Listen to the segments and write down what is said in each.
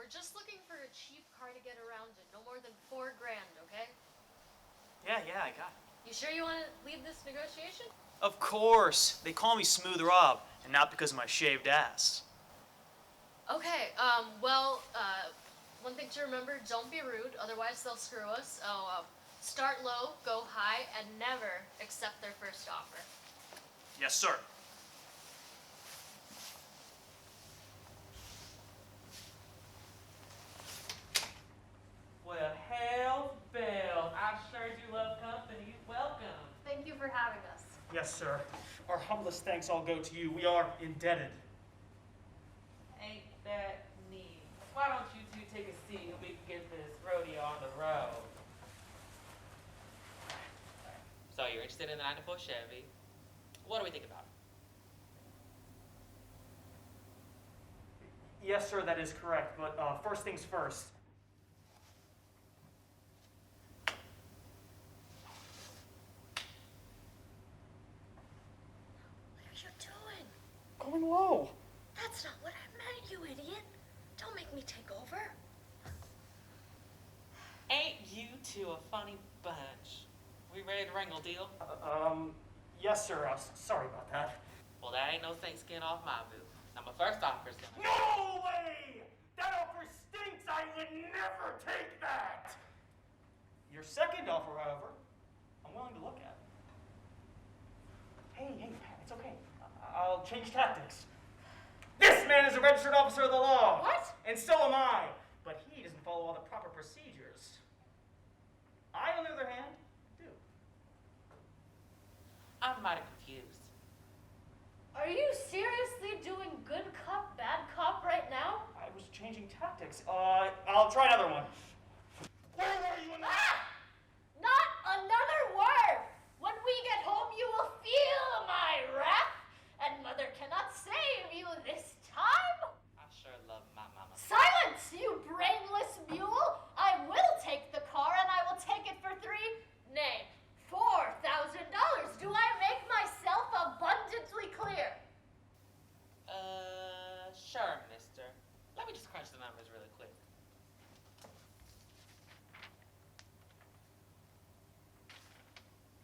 we're just looking for a cheap car to get around in. No more than $4 grand, okay? Yeah, I got it. You sure you want to lead this negotiation? Of course. They call me Smooth Rob, and not because of my shaved ass. Okay, one thing to remember, don't be rude, otherwise they'll screw us. Start low, go high, and never accept their first offer. Yes, sir. Well, hell's bells. I sure do love company. Welcome. Thank you for having us. Yes, sir. Our humblest thanks all go to you. We are indebted. Ain't that neat? Why don't you two take a seat and we can get this rodeo on the road? So you're interested in the 94 Chevy. What do we think about it? Yes, sir, that is correct. But first things first. What are you doing? Going low. That's not what I meant, you idiot. Don't make me take over. Ain't you two a funny bunch? We ready to wrangle, deal? Yes, sir. Sorry about that. Well, that ain't no thankskin off my booth. Now, my first offer's gonna... No way! That offer stinks! I would never take that! Your second offer, however, I'm willing to look at. Hey, it's okay. I'll change tactics. This man is a registered officer of the law. What? And so am I. But he doesn't follow all the proper procedures. I, on the other hand, do. I'm mighty confused. Are you seriously doing good cop, bad cop right now? I was changing tactics. I'll try another one. Where were you in Not another word! When we get home, you will feel my wrath, and Mother cannot save you this time. I sure love my mama. Silence, you brainless mule! I will take the car, and I will take it for nay, $4,000. Do I make myself abundantly clear? Sure, mister. Let me just crunch the numbers really quick.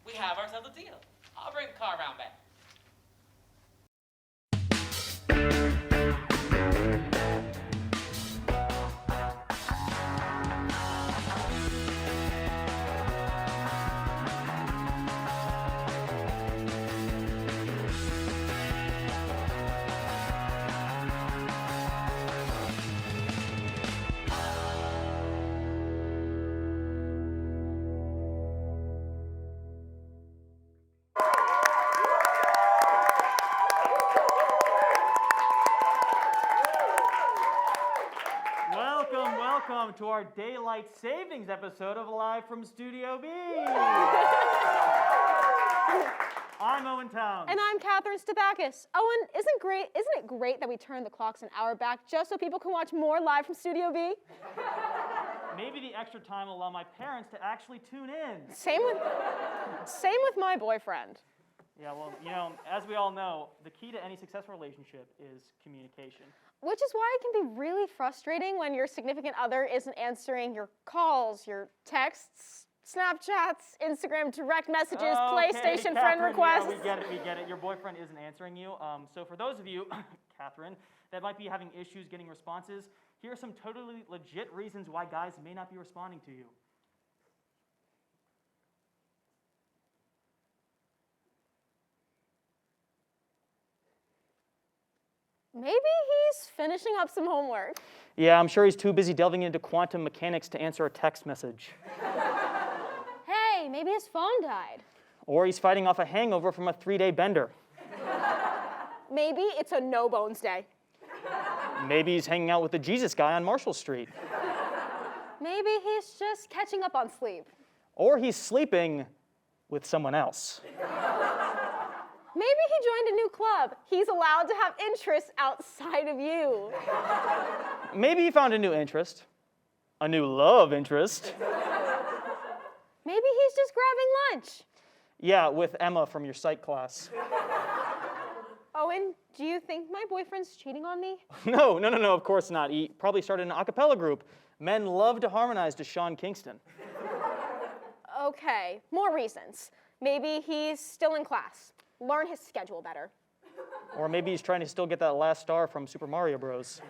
We have ourselves a deal. I'll bring the car around back. Welcome to our Daylight Savings episode of Live from Studio B. I'm Owen Towns. And I'm Catherine Stabakis. Owen, isn't it great that we turned the clocks an hour back just so people can watch more Live from Studio B? Maybe the extra time will allow my parents to actually tune in. Same with my boyfriend. Yeah, well, as we all know, the key to any successful relationship is communication. Which is why it can be really frustrating when your significant other isn't answering your calls, your texts, Snapchats, Instagram direct messages, PlayStation friend requests. Yeah, we get it. Your boyfriend isn't answering you. So for those of you, Catherine, that might be having issues getting responses, here are some totally legit reasons why guys may not be responding to you. Maybe he's finishing up some homework. Yeah, I'm sure he's too busy delving into quantum mechanics to answer a text message. Hey, maybe his phone died. Or he's fighting off a hangover from a 3-day bender. Maybe it's a no-bones day. Maybe he's hanging out with the Jesus guy on Marshall Street. Maybe he's just catching up on sleep. Or he's sleeping with someone else. Maybe he joined a new club. He's allowed to have interests outside of you. Maybe he found a new interest. A new love interest. Maybe he's just grabbing lunch. Yeah, with Emma from your psych class. Owen, do you think my boyfriend's cheating on me? No, of course not. He probably started an a cappella group. Men love to harmonize to Sean Kingston. Okay, more reasons. Maybe he's still in class. Learn his schedule better. Or maybe he's trying to still get that last star from Super Mario Bros.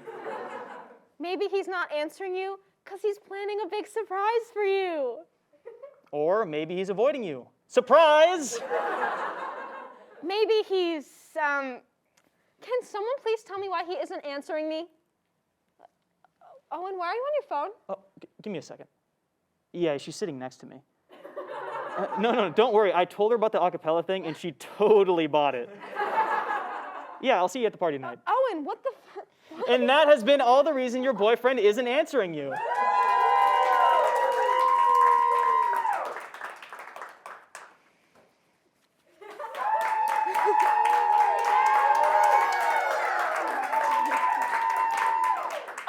Maybe he's not answering you because he's planning a big surprise for you. Or maybe he's avoiding you. Surprise! Maybe he's, can someone please tell me why he isn't answering me? Owen, why are you on your phone? Oh, give me a second. Yeah, she's sitting next to me. No, don't worry. I told her about the a cappella thing, and she totally bought it. Yeah, I'll see you at the party tonight. Owen, what the And that has been all the reason your boyfriend isn't answering you.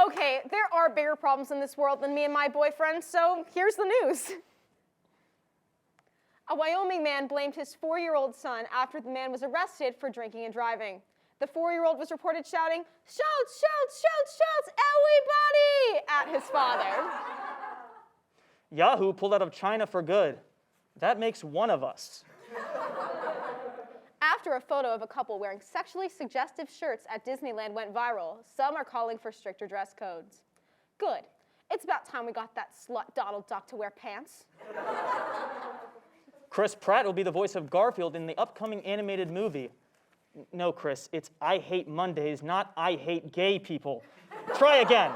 Okay, there are bigger problems in this world than me and my boyfriend, so here's the news. A Wyoming man blamed his 4-year-old son after the man was arrested for drinking and driving. The 4-year-old was reported shouting, "Shouts, shouts, shouts, shouts, everybody!" at his father. Yahoo pulled out of China for good. That makes one of us. After a photo of a couple wearing sexually suggestive shirts at Disneyland went viral, some are calling for stricter dress codes. Good. It's about time we got that slut Donald Duck to wear pants. Chris Pratt will be the voice of Garfield in the upcoming animated movie. No, Chris, it's I hate Mondays, not I hate gay people. Try again.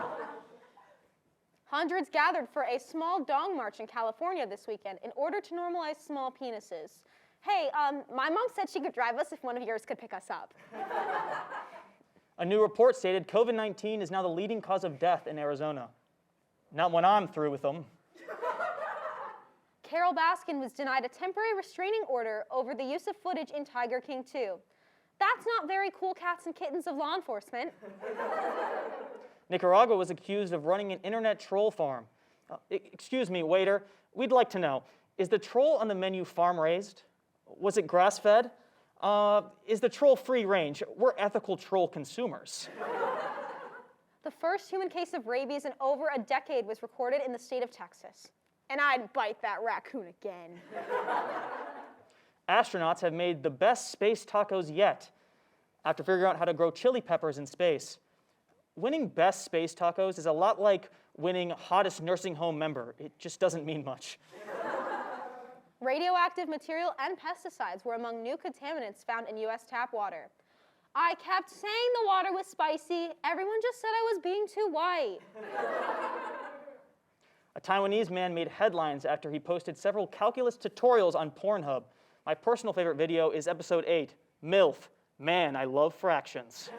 Hundreds gathered for a small dong march in California this weekend in order to normalize small penises. Hey, my mom said she could drive us if one of yours could pick us up. A new report stated COVID-19 is now the leading cause of death in Arizona. Not when I'm through with them. Carol Baskin was denied a temporary restraining order over the use of footage in Tiger King 2. That's not very cool cats and kittens of law enforcement. Nicaragua was accused of running an internet troll farm. Excuse me, waiter, we'd like to know, is the troll on the menu farm-raised? Was it grass-fed? Is the troll free range? We're ethical troll consumers. The first human case of rabies in over a decade was recorded in the state of Texas. And I'd bite that raccoon again. Astronauts have made the best space tacos yet after figuring out how to grow chili peppers in space. Winning best space tacos is a lot like winning hottest nursing home member. It just doesn't mean much. Radioactive material and pesticides were among new contaminants found in U.S. tap water. I kept saying the water was spicy. Everyone just said I was being too white. A Taiwanese man made headlines after he posted several calculus tutorials on Pornhub. My personal favorite video is episode 8, MILF. Man, I love fractions.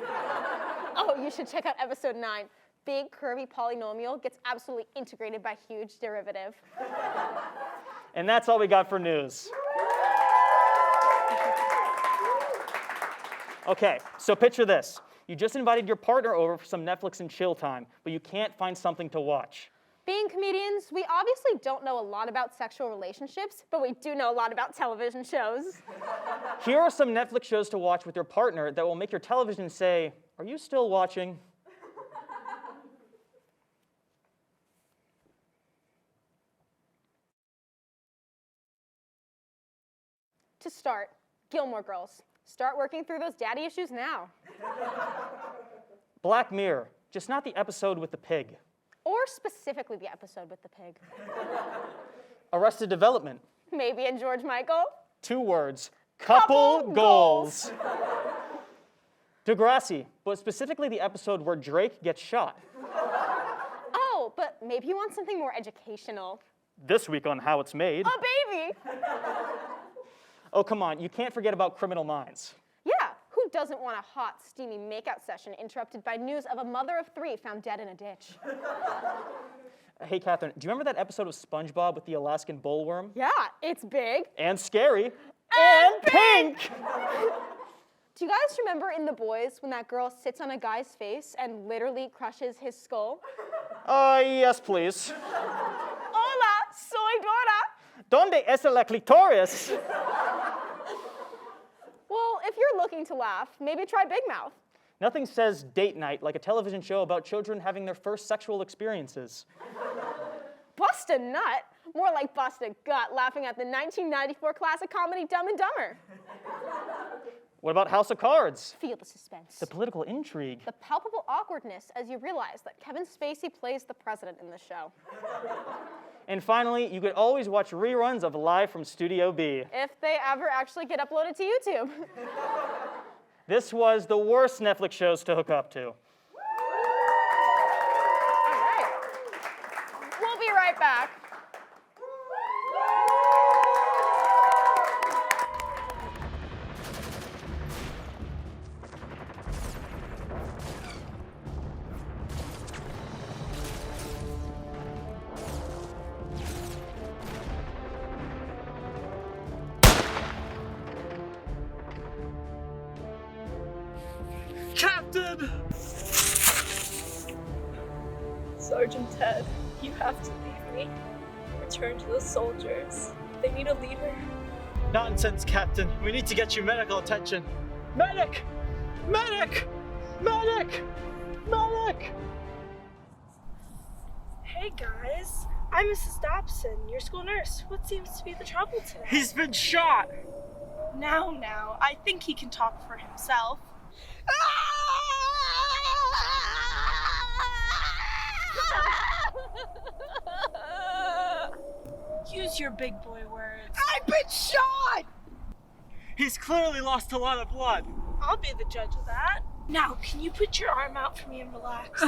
Oh, you should check out episode 9. Big curvy polynomial gets absolutely integrated by huge derivative. And that's all we got for news. Okay, so picture this. You just invited your partner over for some Netflix and chill time, but you can't find something to watch. Being comedians, we obviously don't know a lot about sexual relationships, but we do know a lot about television shows. Here are some Netflix shows to watch with your partner that will make your television say, "Are you still watching?" To start, Gilmore Girls. Start working through those daddy issues now. Black Mirror, just not the episode with the pig. Or specifically the episode with the pig. Arrested Development, Maybe in George Michael. 2 words, couple goals. Degrassi, but specifically the episode where Drake gets shot. Oh, but maybe you want something more educational. This week on How It's Made. A baby! Oh, come on, you can't forget about Criminal Minds. Yeah, who doesn't want a hot, steamy makeout session interrupted by news of a mother of 3 found dead in a ditch? Hey, Catherine, do you remember that episode of SpongeBob with the Alaskan bullworm? Yeah, it's big. And scary. And pink! Do you guys remember in The Boys when that girl sits on a guy's face and literally crushes his skull? Yes, please. Hola, soy Dora. ¿Dónde es la clitoris? Well, if you're looking to laugh, maybe try Big Mouth. Nothing says date night like a television show about children having their first sexual experiences. Bust a nut? More like bust a gut laughing at the 1994 classic comedy Dumb and Dumber. What about House of Cards? Feel the suspense. The political intrigue. The palpable awkwardness as you realize that Kevin Spacey plays the president in the show. And finally, you could always watch reruns of Live from Studio B. If they ever actually get uploaded to YouTube. This was the worst Netflix shows to hook up to. All right. We'll be right back. Captain! Sergeant Ted, you have to leave me. Return to the soldiers. They need a leader. Nonsense, Captain. We need to get you medical attention. Medic! Medic! Medic! Medic! Hey guys, I'm Mrs. Dobson, your school nurse. What seems to be the trouble today? He's been shot! Now, I think he can talk for himself. Use your big boy words. I've been shot! He's clearly lost a lot of blood. I'll be the judge of that. Now, can you put your arm out for me and relax?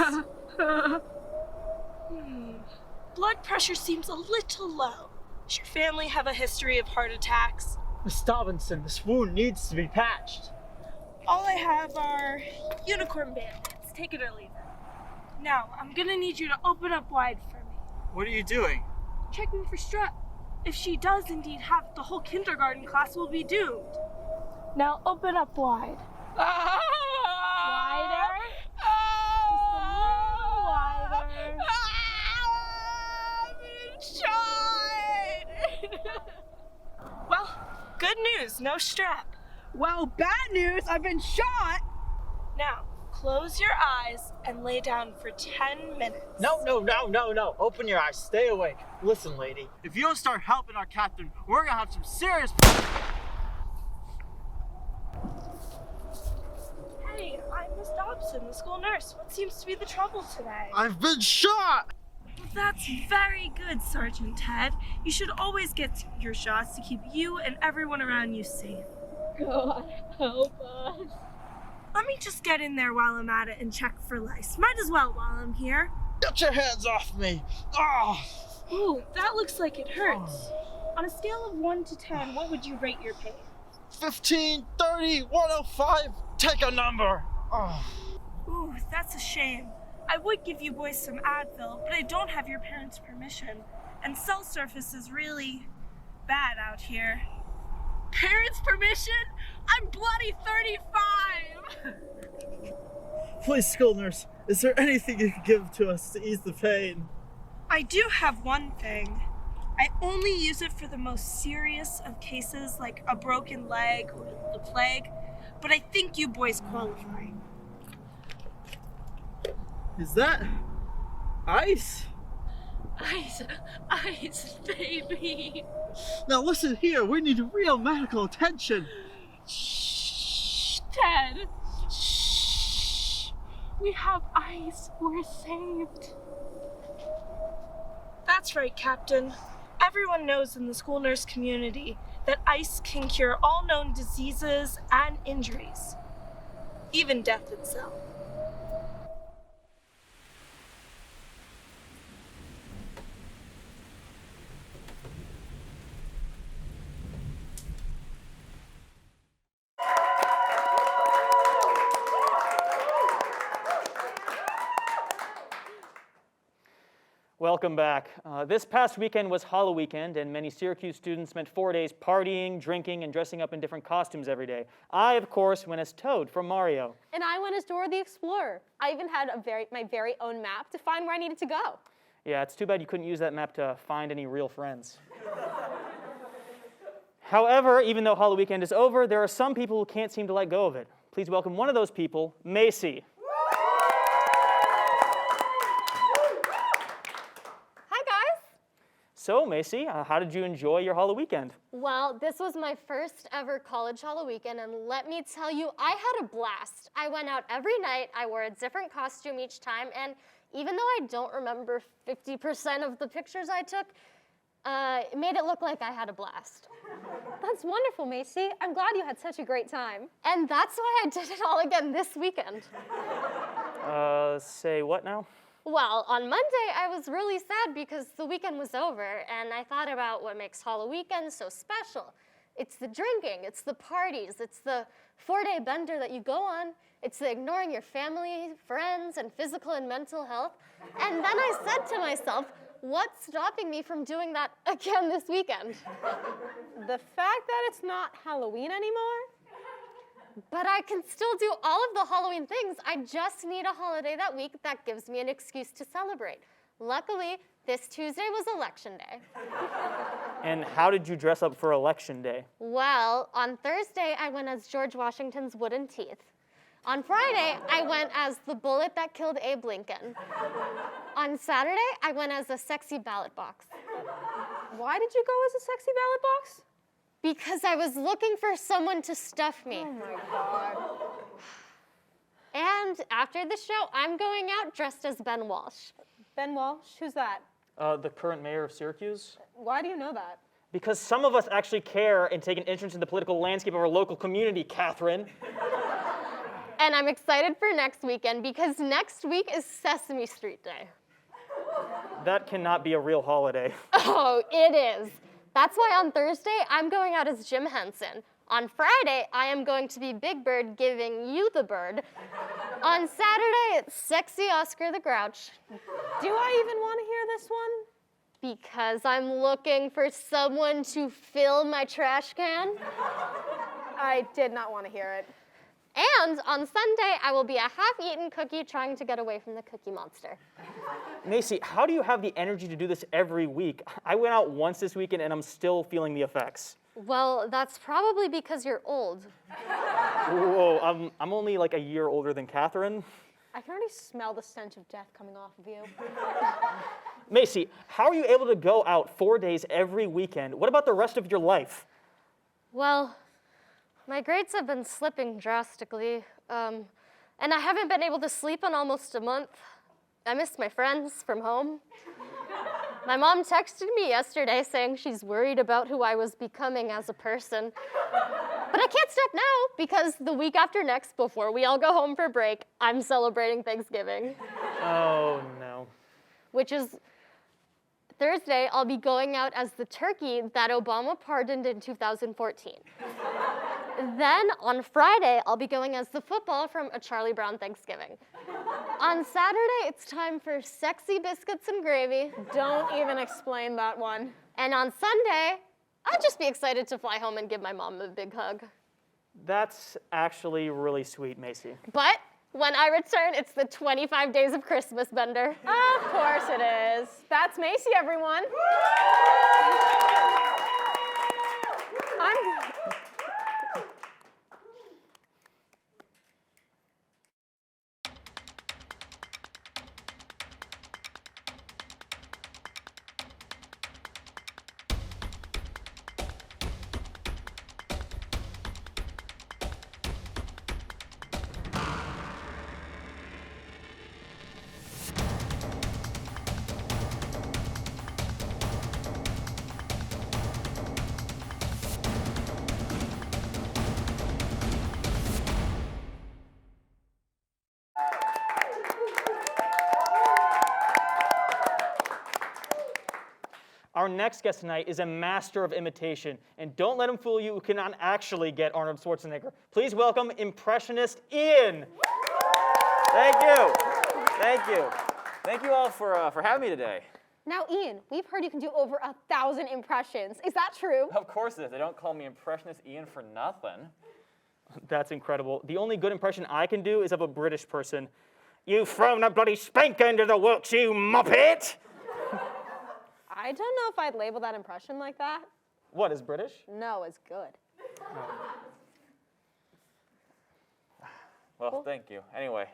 Blood pressure seems a little low. Does your family have a history of heart attacks? Miss Dobinson, this wound needs to be patched. All I have are unicorn band-aids. Take it or leave it. Now, I'm gonna need you to open up wide for me. What are you doing? Checking for strep. If she does indeed have it, the whole kindergarten class will be doomed. Now open up wide. Wider. Just a little wider. Well, good news, no strep. Well, bad news, I've been shot! Now, close your eyes and lay down for 10 minutes. No. Open your eyes. Stay awake. Listen, lady. If you don't start helping our captain, we're gonna have some serious... Hey, I'm Miss Dobson, the school nurse. What seems to be the trouble today? I've been shot! Well, that's very good, Sergeant Ted. You should always get your shots to keep you and everyone around you safe. God, help us. Let me just get in there while I'm at it and check for lice. Might as well while I'm here. Get your hands off me! Oh. Ooh, that looks like it hurts. On a scale of 1 to 10, what would you rate your pain? 15, 30, 105, take a number! Oh. Ooh, that's a shame. I would give you boys some Advil, but I don't have your parents' permission. And cell surface is really bad out here. Parents' permission? I'm bloody 35! Please, school nurse, is there anything you can give to us to ease the pain? I do have one thing. I only use it for the most serious of cases like a broken leg or the plague, but I think you boys qualify. Is that ice? Ice, baby. Now listen here, we need real medical attention. Shh, Ted. Shh. We have ice. We're saved. That's right, Captain. Everyone knows in the school nurse community that ice can cure all known diseases and injuries, even death itself. Welcome back. This past weekend was Halloweekend, and many Syracuse students spent 4 days partying, drinking, and dressing up in different costumes every day. I, of course, went as Toad from Mario. And I went as Dora the Explorer. I even had my very own map to find where I needed to go. Yeah, it's too bad you couldn't use that map to find any real friends. However, even though Halloweekend is over, there are some people who can't seem to let go of it. Please welcome one of those people, Macy. Hi, guys. So, Macy, how did you enjoy your Halloweekend? Well, this was my first ever college Halloweekend, and let me tell you, I had a blast. I went out every night, I wore a different costume each time, and even though I don't remember 50% of the pictures I took, it made it look like I had a blast. That's wonderful, Macy. I'm glad you had such a great time. And that's why I did it all again this weekend. Say what now? Well, on Monday, I was really sad because the weekend was over, and I thought about what makes Halloweekend so special. It's the drinking, it's the parties, it's the 4-day bender that you go on, it's the ignoring your family, friends, and physical and mental health. And then I said to myself, what's stopping me from doing that again this weekend? The fact that it's not Halloween anymore? But I can still do all of the Halloween things. I just need a holiday that week that gives me an excuse to celebrate. Luckily, this Tuesday was Election Day. And how did you dress up for Election Day? Well, on Thursday, I went as George Washington's wooden teeth. On Friday, I went as the bullet that killed Abe Lincoln. On Saturday, I went as a sexy ballot box. Why did you go as a sexy ballot box? Because I was looking for someone to stuff me. Oh my God. And after the show, I'm going out dressed as Ben Walsh. Ben Walsh, who's that? The current mayor of Syracuse? Why do you know that? Because some of us actually care and take an interest in the political landscape of our local community, Catherine. And I'm excited for next weekend because next week is Sesame Street Day. That cannot be a real holiday. Oh, it is. That's why on Thursday, I'm going out as Jim Henson. On Friday, I am going to be Big Bird giving you the bird. On Saturday, it's sexy Oscar the Grouch. Do I even want to hear this one? Because I'm looking for someone to fill my trash can. I did not want to hear it. And on Sunday, I will be a half-eaten cookie trying to get away from the Cookie Monster. Macy, how do you have the energy to do this every week? I went out once this weekend and I'm still feeling the effects. Well, that's probably because you're old. Whoa, I'm only like a year older than Catherine. I can already smell the stench of death coming off of you. Macy, how are you able to go out 4 days every weekend? What about the rest of your life? Well, my grades have been slipping drastically, and I haven't been able to sleep in almost a month. I miss my friends from home. My mom texted me yesterday saying she's worried about who I was becoming as a person. But I can't stop now because the week after next, before we all go home for break, I'm celebrating Thanksgiving. Oh, no. Which is Thursday, I'll be going out as the turkey that Obama pardoned in 2014. Then on Friday, I'll be going as the football from A Charlie Brown Thanksgiving. On Saturday, it's time for sexy biscuits and gravy. Don't even explain that one. And on Sunday, I'll just be excited to fly home and give my mom a big hug. That's actually really sweet, Macy. But when I return, it's the 25 Days of Christmas bender. Of course it is. That's Macy, everyone. Our next guest tonight is a master of imitation, and don't let him fool you who cannot actually get Arnold Schwarzenegger. Please welcome Impressionist Ian. Thank you. Thank you. Thank you all for having me today. Now, Ian, we've heard you can do over 1,000 impressions. Is that true? Of course it is. They don't call me Impressionist Ian for nothing. That's incredible. The only good impression I can do is of a British person. You've thrown a bloody spanker into the works, you muppet! I don't know if I'd label that impression like that. What, is British? No, it's good. Well, thank you. Anyway.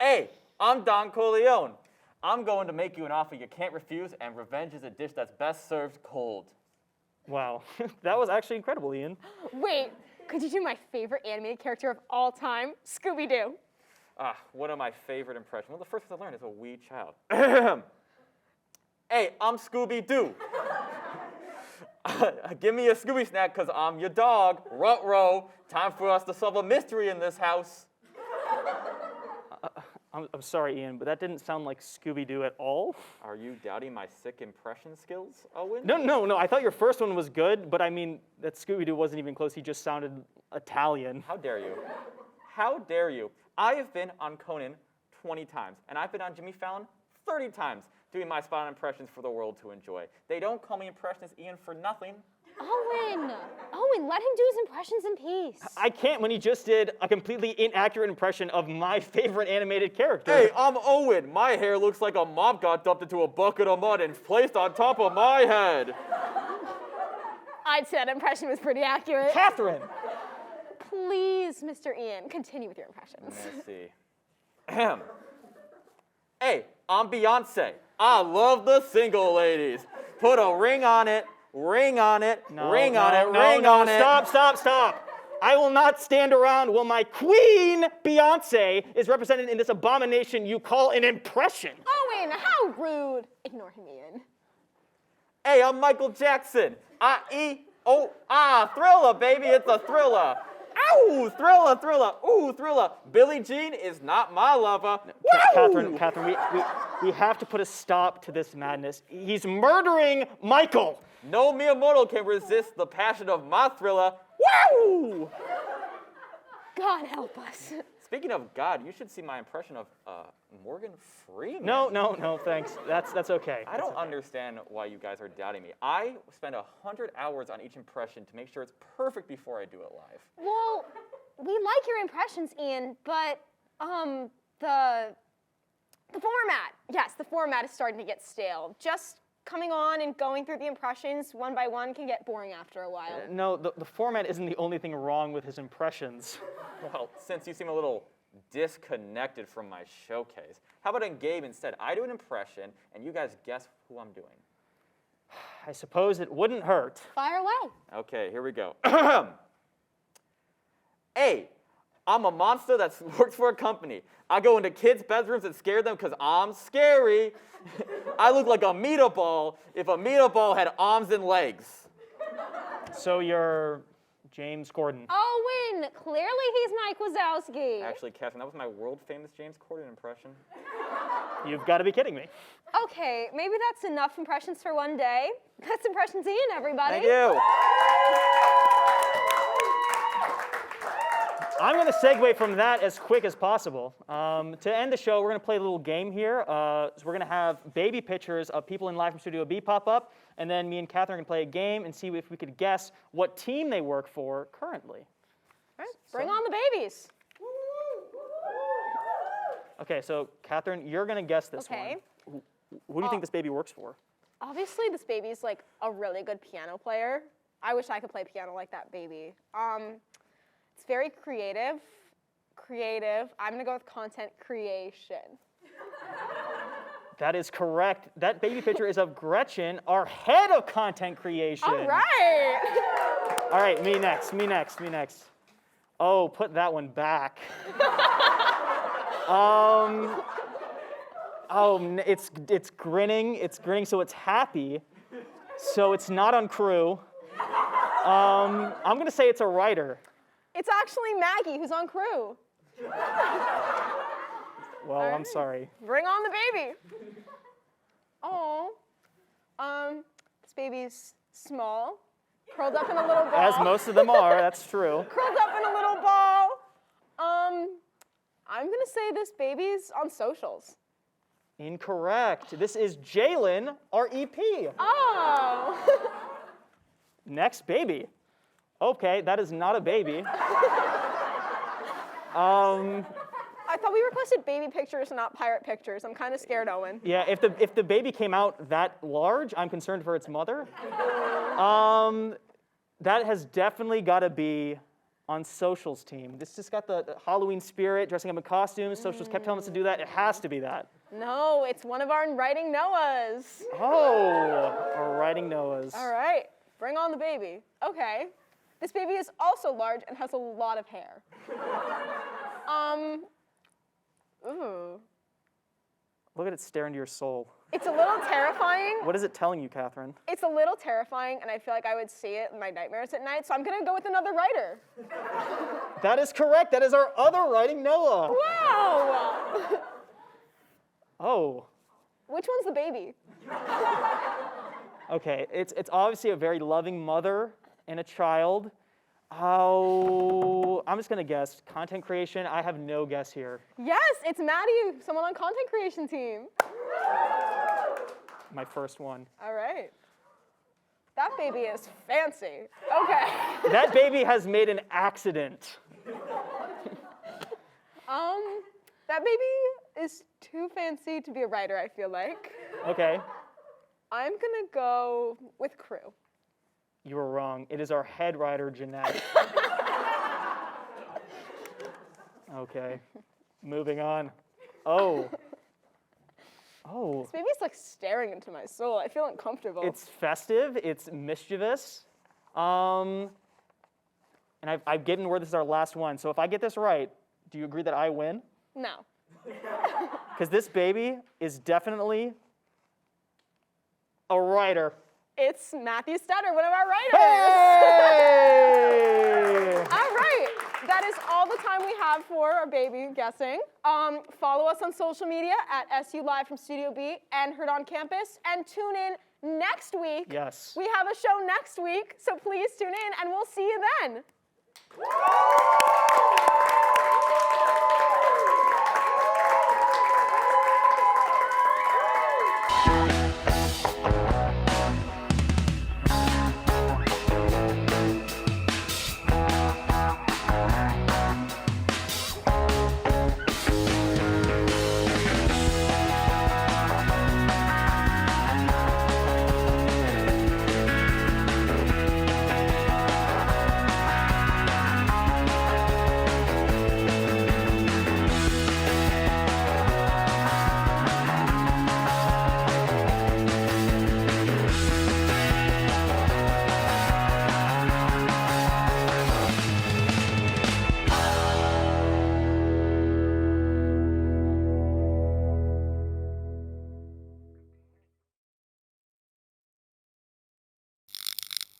Hey, I'm Don Corleone. I'm going to make you an offer you can't refuse, and revenge is a dish that's best served cold. Wow, that was actually incredible, Ian. Wait, could you do my favorite animated character of all time, Scooby-Doo? One of my favorite impressions. Well, the first one I learned as a wee child. Hey, I'm Scooby-Doo. Give me a Scooby snack, because I'm your dog. Ruh-roh. Time for us to solve a mystery in this house. I'm sorry, Ian, but that didn't sound like Scooby-Doo at all. Are you doubting my sick impression skills, Owen? No, I thought your first one was good, but I mean, that Scooby-Doo wasn't even close. He just sounded Italian. How dare you? How dare you? I have been on Conan 20 times, and I've been on Jimmy Fallon 30 times, doing my spot-on impressions for the world to enjoy. They don't call me Impressionist Ian for nothing. Owen, let him do his impressions in peace. I can't when he just did a completely inaccurate impression of my favorite animated character. Hey, I'm Owen. My hair looks like a mop got dumped into a bucket of mud and placed on top of my head. I'd say that impression was pretty accurate. Catherine! Please, Mr. Ian, continue with your impressions. Let's see. Ahem. Hey, I'm Beyonce. I love the single ladies. Put a ring on it, ring on it, ring on it. Stop. I will not stand around while my queen, Beyonce, is represented in this abomination you call an impression. Owen, how rude. Ignore him, Ian. Hey, I'm Michael Jackson. Thriller, baby, it's a thriller. Ow, thriller. Ooh, thriller. Billie Jean is not my lover. Catherine, we have to put a stop to this madness. He's murdering Michael. No mere mortal can resist the passion of my thriller. Woo! God help us. Speaking of God, you should see my impression of Morgan Freeman. No, thanks. That's okay. I don't understand why you guys are doubting me. I spend 100 hours on each impression to make sure it's perfect before I do it live. Well, we like your impressions, Ian, but the format. Yes, the format is starting to get stale. Just coming on and going through the impressions one by one can get boring after a while. No, the format isn't the only thing wrong with his impressions. Well, since you seem a little disconnected from my showcase, how about in game instead? I do an impression, and you guys guess who I'm doing. I suppose it wouldn't hurt. Fire away. Okay, here we go. Hey, I'm a monster that works for a company. I go into kids' bedrooms and scare them because I'm scary. I look like a meatball if a meatball had arms and legs. So you're James Corden. Owen, clearly he's Mike Wazowski. Actually, Catherine, that was my world-famous James Corden impression. You've got to be kidding me. Okay, maybe that's enough impressions for one day. That's Impressions Ian, everybody. Thank you. I'm going to segue from that as quick as possible. To end the show, we're going to play a little game here. So we're going to have baby pictures of people in Live from Studio B pop up, and then me and Catherine can play a game and see if we could guess what team they work for currently. All right, bring on the babies. Okay, so Catherine, you're going to guess this Okay. one. Who do you think this baby works for? Obviously, this baby's like a really good piano player. I wish I could play piano like that baby. It's very creative. I'm gonna go with content creation. That is correct. That baby picture is of Gretchen, our head of content creation. All right. All right, me next. Oh, put that one back. It's grinning, so it's happy. So it's not on crew. I'm gonna say it's a writer. It's actually Maggie who's on crew. Well, I'm sorry. Bring on the baby. Oh, this baby's small, curled up in a little ball. As most of them are, that's true. Curled up in a little ball. I'm gonna say this baby's on socials. Incorrect. This is Jalen, our EP. Oh. Next baby. Okay, that is not a baby. I I thought we requested baby pictures, not pirate pictures. I'm kind of scared, Owen. Yeah, if the baby came out that large, I'm concerned for its mother. That has definitely got to be on Social's team. This just got the Halloween spirit, dressing up in costumes. Social's kept telling us to do that. It has to be that. No, it's one of our writing Noahs. Oh, our writing Noahs. All right, bring on the baby. Okay. This baby is also large and has a lot of hair. Ooh. Look at it stare into your soul. It's a little terrifying. What is it telling you, Catherine? It's a little terrifying, and I feel like I would see it in my nightmares at night, so I'm gonna go with another writer. That is correct. That is our other writing Noah. Wow! Oh. Which one's the baby? Okay, it's obviously a very loving mother and a child. Oh, I'm just gonna guess. Content creation, I have no guess here. Yes, it's Maddie, someone on content creation team. My first one. All right. That baby is fancy. Okay. That baby has made an accident. That baby is too fancy to be a writer, I feel like. Okay, I'm gonna go with crew. you were wrong. It is our head writer, Jeanette. Okay, moving on. Oh. Oh. This baby's like staring into my soul. I feel uncomfortable. It's festive, it's mischievous. And I've given word this is our last one. So if I get this right, do you agree that I win? No. Because this baby is definitely a writer. It's Matthew Stutter, one of our writers. Hey! All right. That is all the time we have for our baby guessing. Follow us on social media at SU Live from Studio B and Heard on Campus. And tune in next week. Yes. We have a show next week, so please tune in and we'll see you then.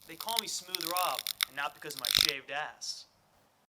They call me Smooth Rob, and not because of my shaved ass.